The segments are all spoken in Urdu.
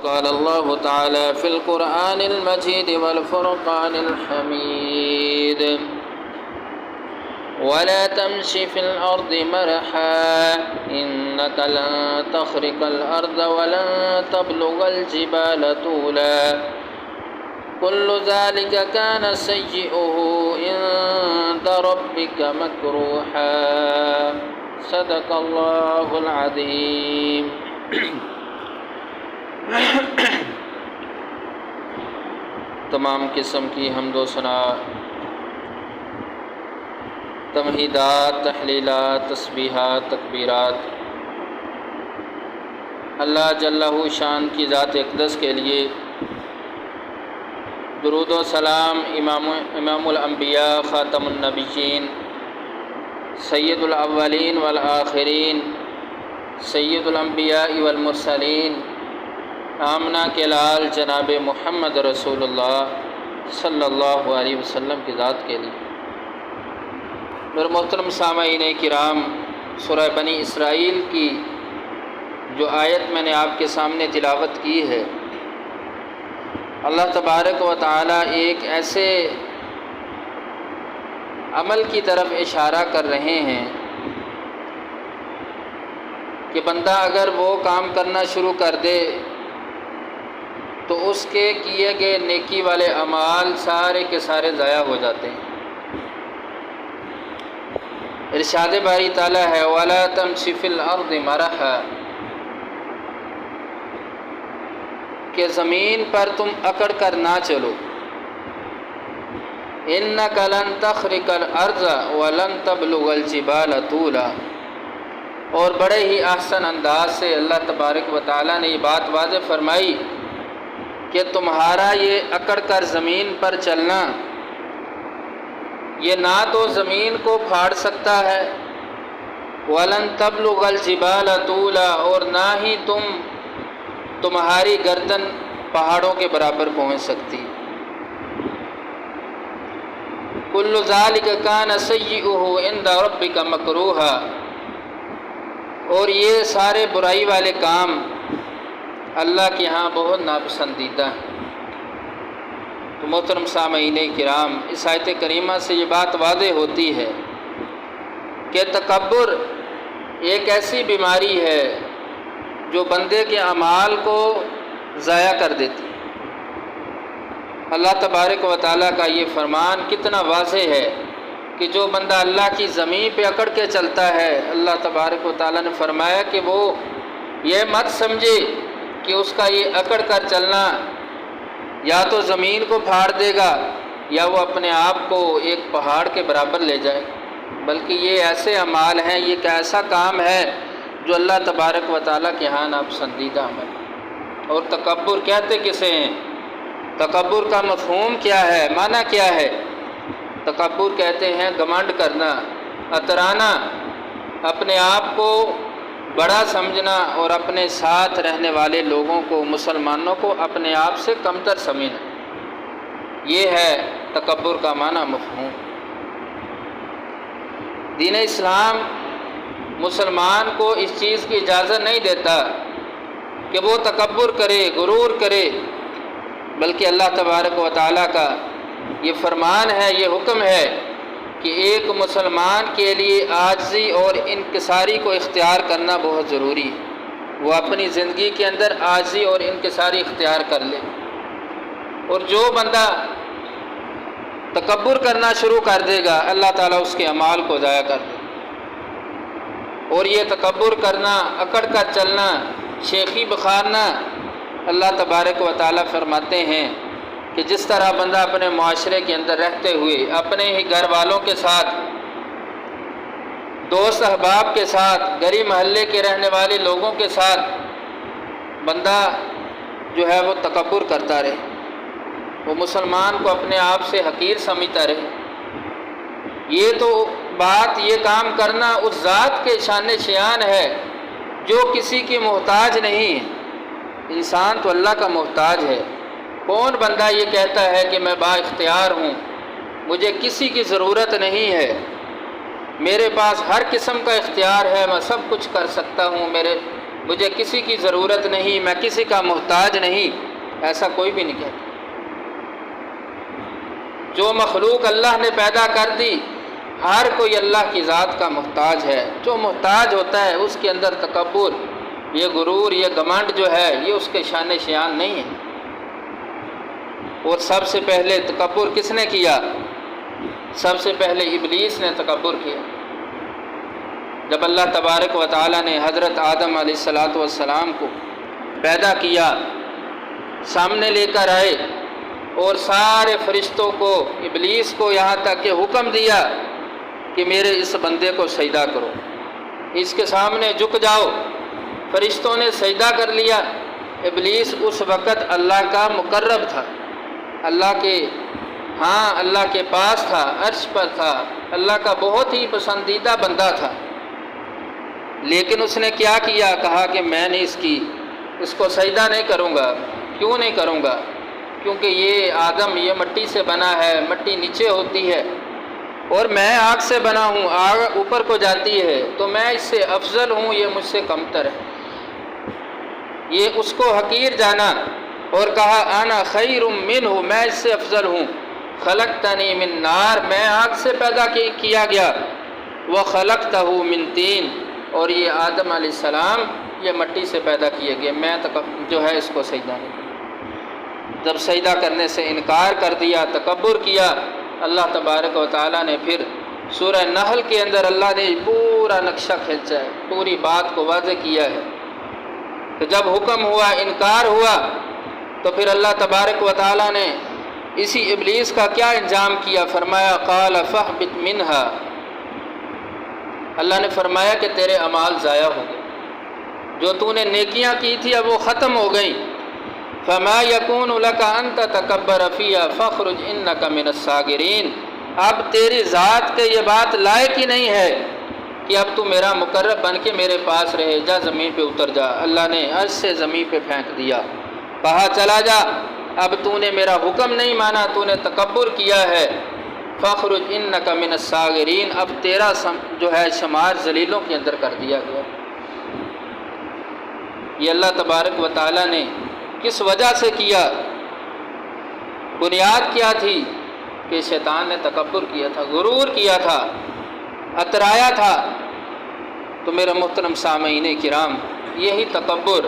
قال الله تعالى في القرآن المجيد والفرقان الحميد ولا تمش في الأرض مرحا إنك لن تخرق الأرض ولن تبلغ الجبال طولا كل ذلك كان سيئه عند ربك مكروها صدق الله العظيم. تمام قسم کی حمد و ثنا، تمہیدات، تحلیلات، تسبیحات، تکبیرات اللہ جلہ شان کی ذات اقدس کے لیے، درود و سلام امام الانبیاء خاتم النبیین سید الاولین والآخرین سید الانبیاء والمرسلین آمنہ کے لال جناب محمد رسول اللہ صلی اللہ علیہ وسلم کی ذات کے لیے۔ میرے محترم سامعین کرام، سورہ بنی اسرائیل کی جو آیت میں نے آپ کے سامنے تلاوت کی ہے، اللہ تبارک و تعالی ایک ایسے عمل کی طرف اشارہ کر رہے ہیں کہ بندہ اگر وہ کام کرنا شروع کر دے تو اس کے کیے گئے نیکی والے اعمال سارے کے سارے ضائع ہو جاتے ہیں۔ ارشاد باری تعالیٰ ہے وَلَا تَمْشِ فِي الْأَرْضِ مَرَحًا، کہ زمین پر تم اکڑ کر نہ چلو، إِنَّكَ لَن تَخْرِقَ الْأَرْضَ وَلَن تَبْلُغَ الْجِبَالَ طُولًا، اور بڑے ہی احسن انداز سے اللہ تبارک و تعالیٰ نے یہ بات واضح فرمائی کہ تمہارا یہ اکڑ کر زمین پر چلنا یہ نہ تو زمین کو پھاڑ سکتا ہے، وَلَن تَبْلُغَ الْجِبَالَ طُولًا، اور نہ ہی تمہاری گردن پہاڑوں کے برابر پہنچ سکتی۔ كُلُّ ذَلِكَ كَانَ سَيِّئُهُ عِندَ رَبِّكَ مَكْرُوهًا، اور یہ سارے برائی والے کام اللہ کے ہاں بہت ناپسندیدہ ہیں۔ تو محترم سامعین کرام، اس آیت کریمہ سے یہ بات واضح ہوتی ہے کہ تکبر ایک ایسی بیماری ہے جو بندے کے اعمال کو ضائع کر دیتی ہے۔ اللہ تبارک و تعالیٰ کا یہ فرمان کتنا واضح ہے کہ جو بندہ اللہ کی زمین پہ اکڑ کے چلتا ہے، اللہ تبارک و تعالیٰ نے فرمایا کہ وہ یہ مت سمجھے کہ اس کا یہ اکڑ کر چلنا یا تو زمین کو پھاڑ دے گا یا وہ اپنے آپ کو ایک پہاڑ کے برابر لے جائے، بلکہ یہ ایسے اعمال ہیں، یہ ایک ایسا کام ہے جو اللہ تبارک و تعالیٰ کے ہاں ناپسندیدہ عمل ہے۔ اور تکبر کہتے کسے ہیں؟ تکبر کا مفہوم کیا ہے، معنی کیا ہے؟ تکبر کہتے ہیں گھمنڈ کرنا، اترانا، اپنے آپ کو بڑا سمجھنا اور اپنے ساتھ رہنے والے لوگوں کو، مسلمانوں کو اپنے آپ سے کمتر سمجھنا، یہ ہے تکبر کا معنی مفہوم۔ دین اسلام مسلمان کو اس چیز کی اجازت نہیں دیتا کہ وہ تکبر کرے، غرور کرے، بلکہ اللہ تبارک و تعالیٰ کا یہ فرمان ہے، یہ حکم ہے کہ ایک مسلمان کے لیے عاجزی اور انکساری کو اختیار کرنا بہت ضروری ہے۔ وہ اپنی زندگی کے اندر عاجزی اور انکساری اختیار کر لے، اور جو بندہ تکبر کرنا شروع کر دے گا اللہ تعالیٰ اس کے اعمال کو ضائع کر دے۔ اور یہ تکبر کرنا، اکڑ کر چلنا، شیخی بخارنا، اللہ تبارک و تعالیٰ فرماتے ہیں کہ جس طرح بندہ اپنے معاشرے کے اندر رہتے ہوئے اپنے ہی گھر والوں کے ساتھ، دوست احباب کے ساتھ، گلی محلے کے رہنے والے لوگوں کے ساتھ بندہ جو ہے وہ تکبر کرتا رہے، وہ مسلمان کو اپنے آپ سے حقیر سمجھتا رہے، یہ تو بات، یہ کام کرنا اس ذات کے شان شیان ہے جو کسی کی محتاج نہیں ہے۔ انسان تو اللہ کا محتاج ہے۔ کون بندہ یہ کہتا ہے کہ میں با اختیار ہوں، مجھے کسی کی ضرورت نہیں ہے، میرے پاس ہر قسم کا اختیار ہے، میں سب کچھ کر سکتا ہوں، مجھے کسی کی ضرورت نہیں، میں کسی کا محتاج نہیں، ایسا کوئی بھی نہیں کہتا۔ جو مخلوق اللہ نے پیدا کر دی، ہر کوئی اللہ کی ذات کا محتاج ہے۔ جو محتاج ہوتا ہے اس کے اندر تکبر، یہ غرور، یہ گھمنڈ جو ہے، یہ اس کے شان شیان نہیں ہے۔ اور سب سے پہلے تکبر کس نے کیا؟ سب سے پہلے ابلیس نے تکبر کیا۔ جب اللہ تبارک و تعالیٰ نے حضرت آدم علیہ السلام کو پیدا کیا، سامنے لے کر آئے اور سارے فرشتوں کو، ابلیس کو یہاں تک کہ حکم دیا کہ میرے اس بندے کو سجدہ کرو، اس کے سامنے جھک جاؤ۔ فرشتوں نے سجدہ کر لیا۔ ابلیس اس وقت اللہ کا مقرب تھا، اللہ کے پاس تھا، عرش پر تھا، اللہ کا بہت ہی پسندیدہ بندہ تھا۔ لیکن اس نے کیا کیا؟ کہا کہ میں نے اس کو سجدہ نہیں کروں گا۔ کیوں نہیں کروں گا؟ کیونکہ یہ آدم یہ مٹی سے بنا ہے، مٹی نیچے ہوتی ہے اور میں آگ سے بنا ہوں، آگ اوپر کو جاتی ہے، تو میں اس سے افضل ہوں، یہ مجھ سے کمتر ہے۔ یہ اس کو حقیر جانا اور کہا انا خیر منہ، میں اس سے افضل ہوں۔ خلقتنی من نار، میں آگ سے پیدا کیا گیا، وخلقتہ من طین، اور یہ آدم علیہ السلام یہ مٹی سے پیدا کیے گئے، میں جو ہے اس کو سجدہ نہیں کروں۔ جب سجدہ کرنے سے انکار کر دیا، تکبر کیا، اللہ تبارک و تعالیٰ نے پھر سورہ نحل کے اندر اللہ نے پورا نقشہ کھینچا ہے، پوری بات کو واضح کیا ہے کہ جب حکم ہوا، انکار ہوا، تو پھر اللہ تبارک و تعالیٰ نے اسی ابلیس کا کیا انجام کیا؟ فرمایا قال فاہبط منہا، اللہ نے فرمایا کہ تیرے اعمال ضائع ہو گئے، جو تو نے نیکیاں کی تھی اب وہ ختم ہو گئیں۔ فما یکون لک ان تتکبر فیہا فاخرج انک من الصاغرین، اب تیری ذات کے یہ بات لائق ہی نہیں ہے کہ اب تو میرا مقرب بن کے میرے پاس رہے، جا زمین پہ اتر جا۔ اللہ نے عرش سے زمین پہ پھینک دیا، کہا چلا جا، اب تو نے میرا حکم نہیں مانا، تو نے تکبر کیا ہے، فاخرج انک من الصاغرین، اب تیرا جو ہے شمار ذلیلوں کے اندر کر دیا گیا۔ یہ اللہ تبارک و تعالیٰ نے کس وجہ سے کیا؟ بنیاد کیا تھی؟ کہ شیطان نے تکبر کیا تھا، غرور کیا تھا، اترایا تھا۔ تو میرے محترم سامعین کرام، یہی تکبر،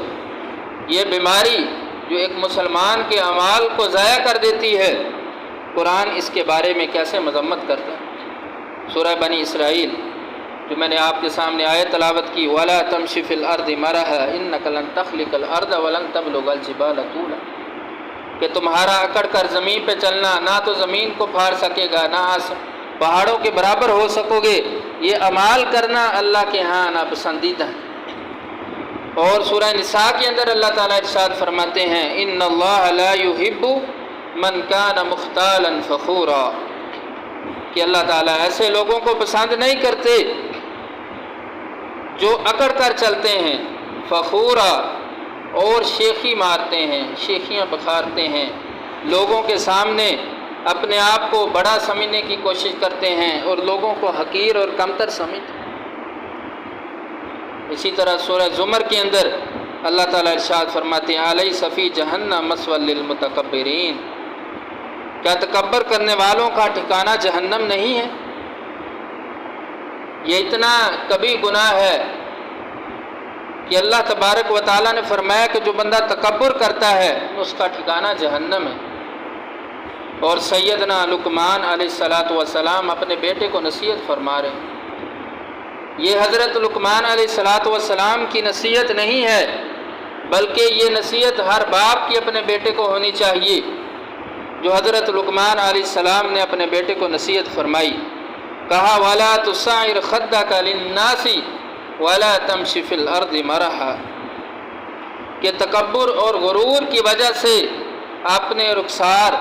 یہ بیماری جو ایک مسلمان کے اعمال کو ضائع کر دیتی ہے، قرآن اس کے بارے میں کیسے مذمت کرتا ہے۔ سورہ بنی اسرائیل جو میں نے آپ کے سامنے آیت تلاوت کی، وَلَا تَمْشِ فِي الْأَرْضِ مَرَحًا إِنَّكَ لَن تَخْرِقَ الْأَرْضَ وَلَن تَبْلُغَ الْجِبَالَ طُولًا، کہ تمہارا اکڑ کر زمین پہ چلنا، نہ تو زمین کو پھاڑ سکے گا، نہ پہاڑوں کے برابر ہو سکو گے، یہ اعمال کرنا اللہ کے ہاں ناپسندیدہ ہے۔ اور سورہ نساء کے اندر اللہ تعالیٰ ارشاد فرماتے ہیں ان اللہ لا يحب من کان مختالا فخورا، کہ اللہ تعالیٰ ایسے لوگوں کو پسند نہیں کرتے جو اکڑ کر چلتے ہیں، فخورا، اور شیخی مارتے ہیں، شیخیاں بکھارتے ہیں، لوگوں کے سامنے اپنے آپ کو بڑا سمجھنے کی کوشش کرتے ہیں اور لوگوں کو حقیر اور کمتر سمجھتے ہیں۔ اسی طرح سورہ زمر کے اندر اللہ تعالیٰ ارشاد فرماتے ہیں الیس فی جہنم مثوی للمتکبرین، کیا تکبر کرنے والوں کا ٹھکانہ جہنم نہیں ہے؟ یہ اتنا کبھی گناہ ہے کہ اللہ تبارک و تعالیٰ نے فرمایا کہ جو بندہ تکبر کرتا ہے اس کا ٹھکانہ جہنم ہے۔ اور سیدنا لقمان علیہ السلام اپنے بیٹے کو نصیحت فرما رہے ہیں۔ یہ حضرت لقمان علیہ السلام کی نصیحت نہیں ہے، بلکہ یہ نصیحت ہر باپ کی اپنے بیٹے کو ہونی چاہیے، جو حضرت لقمان علیہ السلام نے اپنے بیٹے کو نصیحت فرمائی۔ کہا وَلَا تُسَعِّرْ خَدَّكَ لِلنَّاسِ وَلَا تَمْشِ فِي الْأَرْضِ مَرَحًا، کہ تکبر اور غرور کی وجہ سے اپنے رخسار،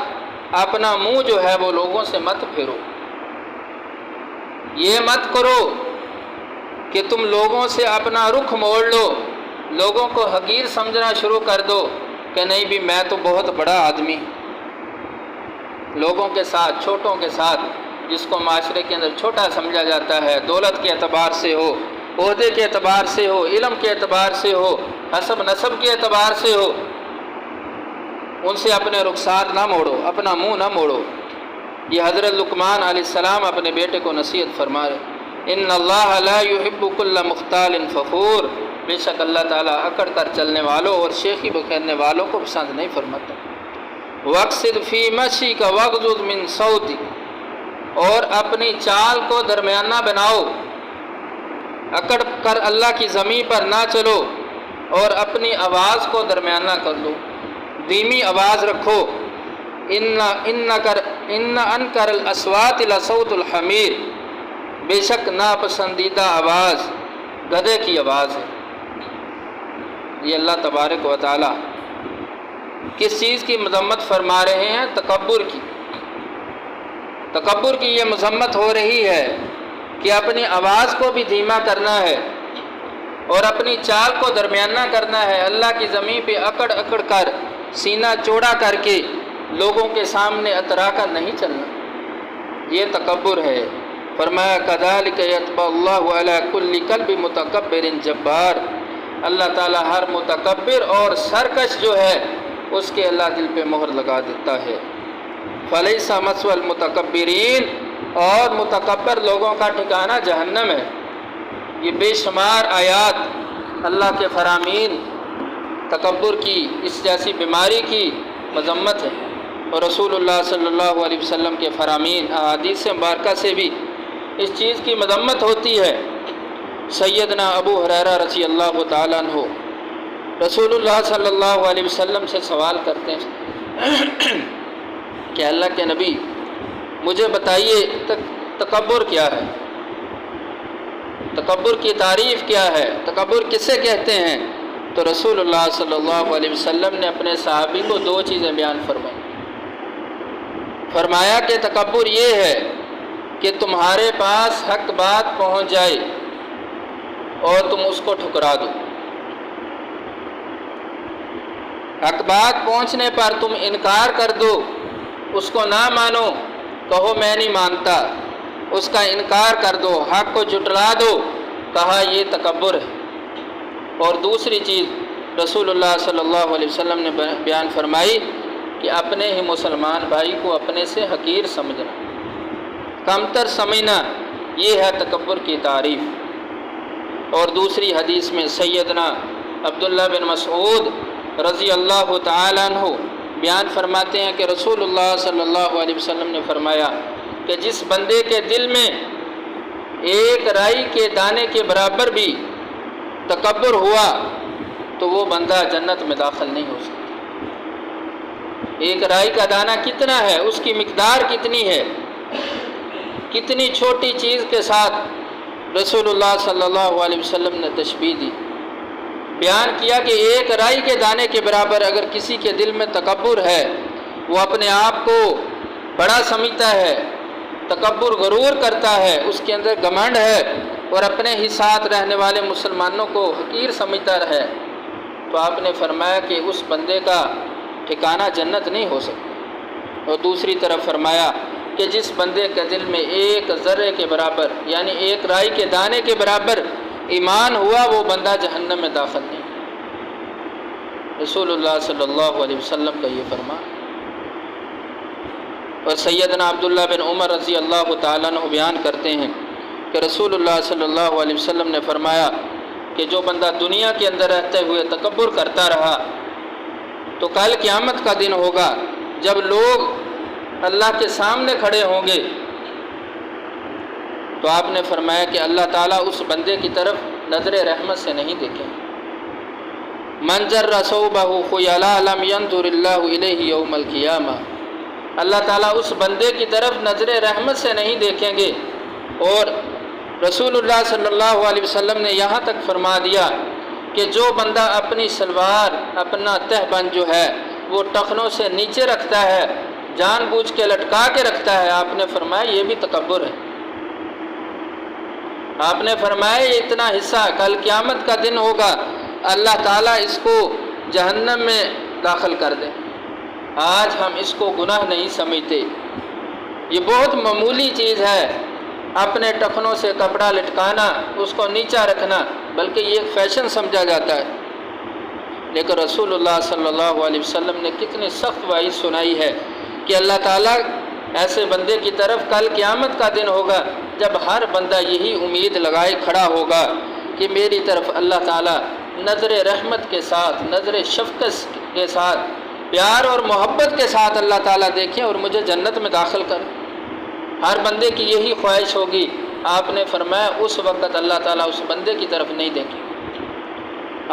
اپنا منہ جو ہے وہ لوگوں سے مت پھیرو۔ یہ مت کرو کہ تم لوگوں سے اپنا رخ موڑ لو، لوگوں کو حقیر سمجھنا شروع کر دو کہ نہیں بھی میں تو بہت بڑا آدمی، لوگوں کے ساتھ، چھوٹوں کے ساتھ، جس کو معاشرے کے اندر چھوٹا سمجھا جاتا ہے، دولت کے اعتبار سے ہو عہدے کے اعتبار سے ہو، علم کے اعتبار سے ہو، حسب نسب کے اعتبار سے ہو، ان سے اپنے رخسار نہ موڑو، اپنا منہ نہ موڑو۔ یہ حضرت لقمان علیہ السلام اپنے بیٹے کو نصیحت فرما رہے، ان اللہ لا يحب كل مختال فخور، بے شک اللہ تعالیٰ اکڑ کر چلنے والوں اور شیخی بکھیرنے والوں کو پسند نہیں فرماتا۔ وَاقْصِدْ فِي مَشِيكَ وَاغْضُضْ مِنْ صَوْتِكَ، اور اپنی چال کو درمیانہ بناؤ، اکڑ کر اللہ کی زمین پر نہ چلو، اور اپنی آواز کو درمیانہ کر لو، دھیمی آواز رکھو۔ ان انکر الاصوات لصوت الحمیر، بے شک ناپسندیدہ آواز گدھے کی آواز ہے۔ یہ اللہ تبارک و تعالی کس چیز کی مذمت فرما رہے ہیں؟ تکبر کی۔ تکبر کی یہ مذمت ہو رہی ہے کہ اپنی آواز کو بھی دھیما کرنا ہے اور اپنی چال کو درمیانہ کرنا ہے، اللہ کی زمین پہ اکڑ اکڑ کر سینہ چوڑا کر کے لوگوں کے سامنے اترا کر نہیں چلنا، یہ تکبر ہے۔ فرمایا کذالک یطبع اللہ علی کل قلب متکبر جبار، اللہ تعالیٰ ہر متکبر اور سرکش جو ہے اس کے اللہ دل پہ مہر لگا دیتا ہے۔ فلیس مثوى المتکبرین، اور متکبر لوگوں کا ٹھکانہ جہنم ہے۔ یہ بے شمار آیات اللہ کے فرامین تکبر کی، اس جیسی بیماری کی مذمت ہے، اور رسول اللہ صلی اللہ علیہ وسلم کے فرامین احادیث مبارکہ سے بھی اس چیز کی مذمت ہوتی ہے۔ سیدنا ابو ہریرہ رضی اللہ تعالیٰ عنہ رسول اللہ صلی اللہ علیہ وسلم سے سوال کرتے ہیں کہ اللہ کے نبی مجھے بتائیے تکبر کیا ہے، تکبر کی تعریف کیا ہے، تکبر کسے کہتے ہیں؟ تو رسول اللہ صلی اللہ علیہ وسلم نے اپنے صحابی کو دو چیزیں بیان فرمائی۔ فرمایا کہ تکبر یہ ہے کہ تمہارے پاس حق بات پہنچ جائے اور تم اس کو ٹھکرا دو، حق بات پہنچنے پر تم انکار کر دو، اس کو نہ مانو، کہو میں نہیں مانتا، اس کا انکار کر دو، حق کو جھٹلا دو، کہا یہ تکبر ہے۔ اور دوسری چیز رسول اللہ صلی اللہ علیہ وسلم نے بیان فرمائی کہ اپنے ہی مسلمان بھائی کو اپنے سے حقیر سمجھنا، کمتر سمجھنا، یہ ہے تکبر کی تعریف۔ اور دوسری حدیث میں سیدنا عبداللہ بن مسعود رضی اللہ تعالیٰ عنہ بیان فرماتے ہیں کہ رسول اللہ صلی اللہ علیہ وسلم نے فرمایا کہ جس بندے کے دل میں ایک رائی کے دانے کے برابر بھی تکبر ہوا تو وہ بندہ جنت میں داخل نہیں ہو سکتا۔ ایک رائی کا دانہ کتنا ہے، اس کی مقدار کتنی ہے، کتنی چھوٹی چیز کے ساتھ رسول اللہ صلی اللہ علیہ وسلم نے تشبیہ دی، بیان کیا کہ ایک رائی کے دانے کے برابر اگر کسی کے دل میں تکبر ہے، وہ اپنے آپ کو بڑا سمجھتا ہے، تکبر غرور کرتا ہے، اس کے اندر گھمنڈ ہے اور اپنے ہی ساتھ رہنے والے مسلمانوں کو حقیر سمجھتا ہے، تو آپ نے فرمایا کہ اس بندے کا ٹھکانہ جنت نہیں ہو سکتا۔ اور دوسری طرف فرمایا کہ جس بندے کے دل میں ایک ذرے کے برابر یعنی ایک رائی کے دانے کے برابر ایمان ہوا، وہ بندہ جہنم میں داخل نہیں۔ رسول اللہ صلی اللہ علیہ وسلم کا یہ فرمان۔ اور سیدنا عبداللہ بن عمر رضی اللہ تعالیٰ عنہ بیان کرتے ہیں کہ رسول اللہ صلی اللہ علیہ وسلم نے فرمایا کہ جو بندہ دنیا کے اندر رہتے ہوئے تکبر کرتا رہا تو کل قیامت کا دن ہوگا جب لوگ اللہ کے سامنے کھڑے ہوں گے تو آپ نے فرمایا کہ اللہ تعالیٰ اس بندے کی طرف نظر رحمت سے نہیں دیکھیں۔ من جر ثوبہ خیلاء لم ینظر اللہ الیہ یوم القیامہ، اللہ تعالیٰ اس بندے کی طرف نظر رحمت سے نہیں دیکھیں گے۔ اور رسول اللہ صلی اللہ علیہ وسلم نے یہاں تک فرما دیا کہ جو بندہ اپنی سلوار، اپنا تہبند جو ہے وہ ٹخنوں سے نیچے رکھتا ہے، جان بوجھ کے لٹکا کے رکھتا ہے، آپ نے فرمایا یہ بھی تکبر ہے۔ آپ نے فرمایا یہ اتنا حصہ کل قیامت کا دن ہوگا، اللہ تعالیٰ اس کو جہنم میں داخل کر دے۔ آج ہم اس کو گناہ نہیں سمجھتے، یہ بہت معمولی چیز ہے، اپنے ٹخنوں سے کپڑا لٹکانا، اس کو نیچا رکھنا، بلکہ یہ ایک فیشن سمجھا جاتا ہے۔ لیکن رسول اللہ صلی اللہ علیہ وسلم نے کتنی سخت وعید سنائی ہے کہ اللہ تعالیٰ ایسے بندے کی طرف کل قیامت کا دن ہوگا جب ہر بندہ یہی امید لگائے کھڑا ہوگا کہ میری طرف اللہ تعالیٰ نظر رحمت کے ساتھ، نظر شفقت کے ساتھ، پیار اور محبت کے ساتھ اللہ تعالیٰ دیکھیں اور مجھے جنت میں داخل کر۔ ہر بندے کی یہی خواہش ہوگی۔ آپ نے فرمایا اس وقت اللہ تعالیٰ اس بندے کی طرف نہیں دیکھے۔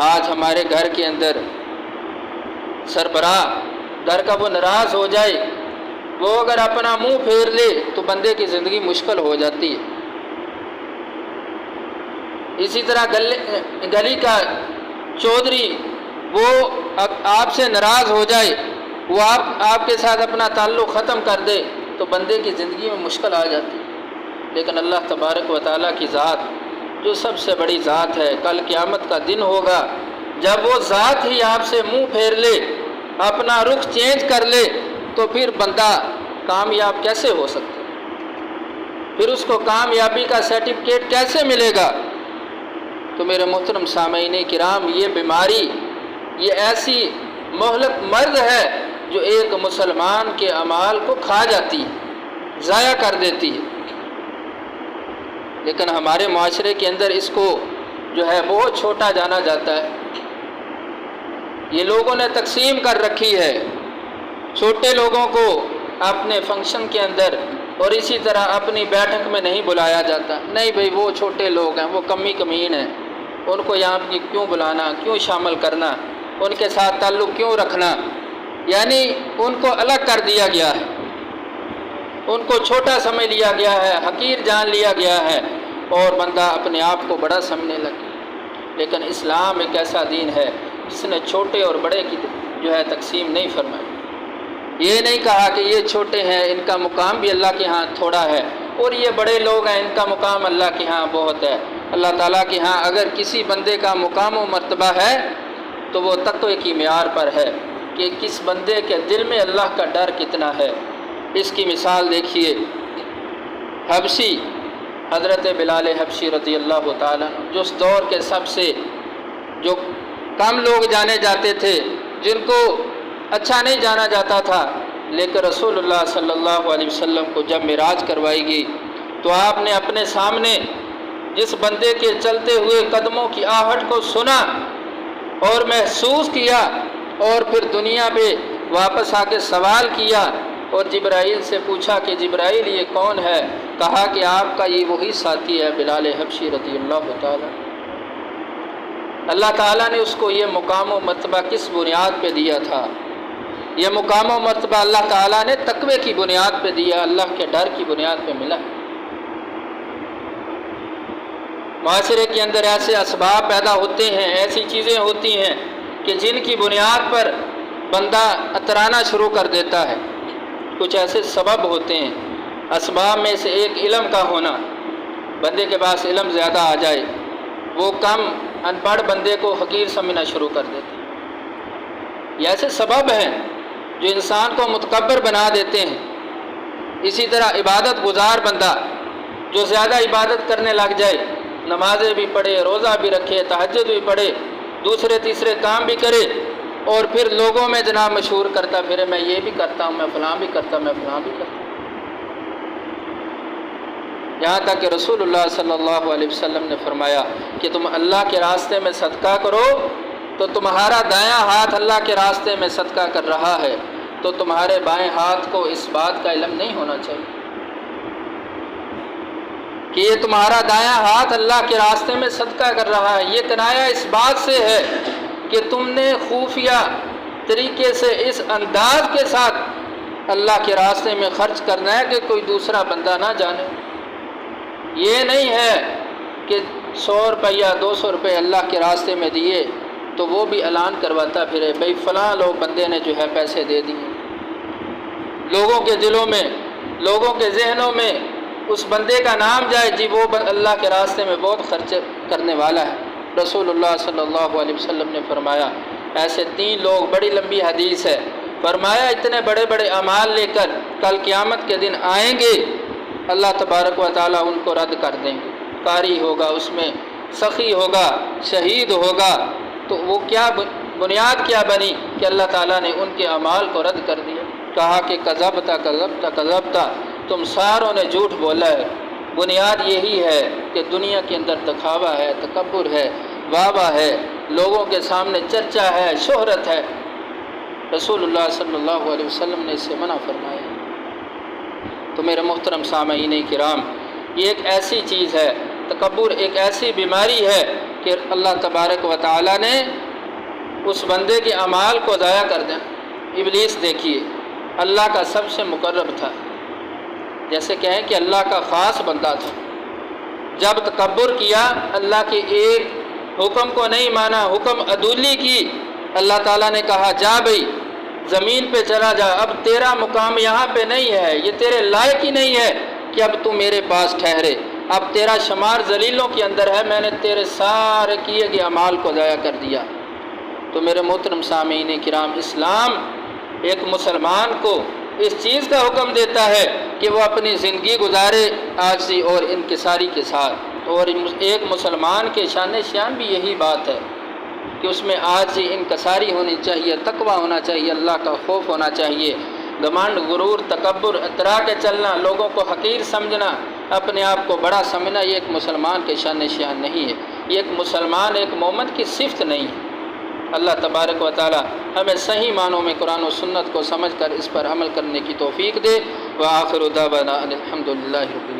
آج ہمارے گھر کے اندر سربراہ گھر کا وہ ناراض ہو جائے، وہ اگر اپنا منہ پھیر لے تو بندے کی زندگی مشکل ہو جاتی ہے۔ اسی طرح گلی کا چودھری وہ آپ سے ناراض ہو جائے، وہ آپ کے ساتھ اپنا تعلق ختم کر دے تو بندے کی زندگی میں مشکل آ جاتی ہے۔ لیکن اللہ تبارک و تعالیٰ کی ذات جو سب سے بڑی ذات ہے، کل قیامت کا دن ہوگا جب وہ ذات ہی آپ سے منہ پھیر لے، اپنا رخ چینج کر لے، تو پھر بندہ کامیاب کیسے ہو سکتا ہے؟ پھر اس کو کامیابی کا سرٹیفکیٹ کیسے ملے گا؟ تو میرے محترم سامعین کرام، یہ بیماری، یہ ایسی مہلک مرض ہے جو ایک مسلمان کے اعمال کو کھا جاتی ہے، ضائع کر دیتی ہے۔ لیکن ہمارے معاشرے کے اندر اس کو جو ہے بہت چھوٹا جانا جاتا ہے۔ یہ لوگوں نے تقسیم کر رکھی ہے، چھوٹے لوگوں کو اپنے فنکشن کے اندر اور اسی طرح اپنی بیٹھک میں نہیں بلایا جاتا۔ نہیں بھئی، وہ چھوٹے لوگ ہیں، وہ کمی کمین ہیں، ان کو یہاں کیوں بلانا، کیوں شامل کرنا، ان کے ساتھ تعلق کیوں رکھنا؟ یعنی ان کو الگ کر دیا گیا ہے، ان کو چھوٹا سمجھ لیا گیا ہے، حقیر جان لیا گیا ہے، اور بندہ اپنے آپ کو بڑا سمجھنے لگا۔ لیکن اسلام ایک ایسا دین ہے جس نے چھوٹے اور بڑے کی جو ہے تقسیم نہیں فرمائی۔ یہ نہیں کہا کہ یہ چھوٹے ہیں، ان کا مقام بھی اللہ کے ہاں تھوڑا ہے، اور یہ بڑے لوگ ہیں، ان کا مقام اللہ کے ہاں بہت ہے۔ اللہ تعالیٰ کے ہاں اگر کسی بندے کا مقام و مرتبہ ہے تو وہ تقوی کی معیار پر ہے کہ کس بندے کے دل میں اللہ کا ڈر کتنا ہے۔ اس کی مثال دیکھیے، حبشی حضرت بلال حبشی رضی اللہ تعالیٰ جو اس دور کے سب سے جو کم لوگ جانے جاتے تھے، جن کو اچھا نہیں جانا جاتا تھا، لیکن رسول اللہ صلی اللہ علیہ وسلم کو جب معراج کروائی گئی تو آپ نے اپنے سامنے جس بندے کے چلتے ہوئے قدموں کی آہٹ کو سنا اور محسوس کیا، اور پھر دنیا پہ واپس آ کے سوال کیا اور جبرائیل سے پوچھا کہ جبرائیل یہ کون ہے؟ کہا کہ آپ کا یہ وہی ساتھی ہے بلال حبشی رضی اللہ تعالیٰ۔ اللہ تعالیٰ نے اس کو یہ مقام و مرتبہ کس بنیاد پہ دیا تھا؟ یہ مقام و مرتبہ اللہ تعالیٰ نے تقوی کی بنیاد پہ دیا، اللہ کے ڈر کی بنیاد پہ ملا۔ معاشرے کے اندر ایسے اسباب پیدا ہوتے ہیں، ایسی چیزیں ہوتی ہیں کہ جن کی بنیاد پر بندہ اترانا شروع کر دیتا ہے۔ کچھ ایسے سبب ہوتے ہیں، اسباب میں سے ایک علم کا ہونا، بندے کے پاس علم زیادہ آ جائے، وہ کم ان پڑھ بندے کو حقیر سمجھنا شروع کر دیتے ہیں۔ یہ ایسے سبب ہیں جو انسان کو متکبر بنا دیتے ہیں۔ اسی طرح عبادت گزار بندہ جو زیادہ عبادت کرنے لگ جائے، نمازیں بھی پڑھے، روزہ بھی رکھے، تہجد بھی پڑھے، دوسرے تیسرے کام بھی کرے، اور پھر لوگوں میں جناب مشہور کرتا پھرے میں یہ بھی کرتا ہوں، میں فلاں بھی کرتا، میں فلاں بھی کرتا۔ یہاں تک کہ رسول اللہ صلی اللہ علیہ وسلم نے فرمایا کہ تم اللہ کے راستے میں صدقہ کرو تو تمہارا دایاں ہاتھ اللہ کے راستے میں صدقہ کر رہا ہے، تو تمہارے بائیں ہاتھ کو اس بات کا علم نہیں ہونا چاہیے کہ یہ تمہارا دایاں ہاتھ اللہ کے راستے میں صدقہ کر رہا ہے۔ یہ کنایہ اس بات سے ہے کہ تم نے خفیہ طریقے سے اس انداز کے ساتھ اللہ کے راستے میں خرچ کرنا ہے کہ کوئی دوسرا بندہ نہ جانے۔ یہ نہیں ہے کہ 100 روپیہ 200 روپے اللہ کے راستے میں دیے تو وہ بھی اعلان کرواتا پھرے، بھئی فلاں لوگ بندے نے جو ہے پیسے دے دیے۔ لوگوں کے دلوں میں، لوگوں کے ذہنوں میں اس بندے کا نام جائے، جی وہ اللہ کے راستے میں بہت خرچ کرنے والا ہے۔ رسول اللہ صلی اللہ علیہ وسلم نے فرمایا ایسے 3 لوگ، بڑی لمبی حدیث ہے، فرمایا اتنے بڑے بڑے اعمال لے کر کل قیامت کے دن آئیں گے اللہ تبارک و تعالیٰ ان کو رد کر دیں گے۔ قاری ہوگا، اس میں سخی ہوگا، شہید ہوگا، تو وہ کیا بنیاد کیا بنی کہ اللہ تعالیٰ نے ان کے اعمال کو رد کر دیا، کہا کہ کذبتا کذبتا کذبتا، تم ساروں نے جھوٹ بولا ہے۔ بنیاد یہی ہے کہ دنیا کے اندر دکھاوا ہے، تکبر ہے، واہ ہے، لوگوں کے سامنے چرچا ہے، شہرت ہے۔ رسول اللہ صلی اللہ علیہ وسلم نے اس سے منع فرمایا۔ تو میرے محترم سامعین کرام، یہ ایک ایسی چیز ہے، تکبر ایک ایسی بیماری ہے کہ اللہ تبارک و تعالیٰ نے اس بندے کے اعمال کو ضائع کر دیا۔ ابلیس دیکھیے، اللہ کا سب سے مقرب تھا، جیسے کہیں کہ اللہ کا خاص بندہ تھا۔ جب تکبر کیا، اللہ کے ایک حکم کو نہیں مانا، حکم عدولی کی، اللہ تعالیٰ نے کہا جا بھئی زمین پہ چلا جا، اب تیرا مقام یہاں پہ نہیں ہے، یہ تیرے لائق ہی نہیں ہے کہ اب تو میرے پاس ٹھہرے، اب تیرا شمار ذلیلوں کے اندر ہے، میں نے تیرے سارے کیے گئے اعمال کو ضائع کر دیا۔ تو میرے محترم سامعین کرام، اسلام ایک مسلمان کو اس چیز کا حکم دیتا ہے کہ وہ اپنی زندگی گزارے عاجزی اور انکساری کے ساتھ، اور ایک مسلمان کے شان بھی یہی بات ہے کہ اس میں عاجزی انکساری ہونی چاہیے، تقوی ہونا چاہیے، اللہ کا خوف ہونا چاہیے۔ گھمنڈ، غرور، تکبر، اترا کے چلنا، لوگوں کو حقیر سمجھنا، اپنے آپ کو بڑا سمجھنا، یہ ایک مسلمان کے شان نہیں ہے، یہ ایک مسلمان، ایک مومن کی صفت نہیں ہے۔ اللہ تبارک و تعالی ہمیں صحیح معنوں میں قرآن و سنت کو سمجھ کر اس پر عمل کرنے کی توفیق دے۔ وآخر دعوانا ان الحمد للہ رب العالمین۔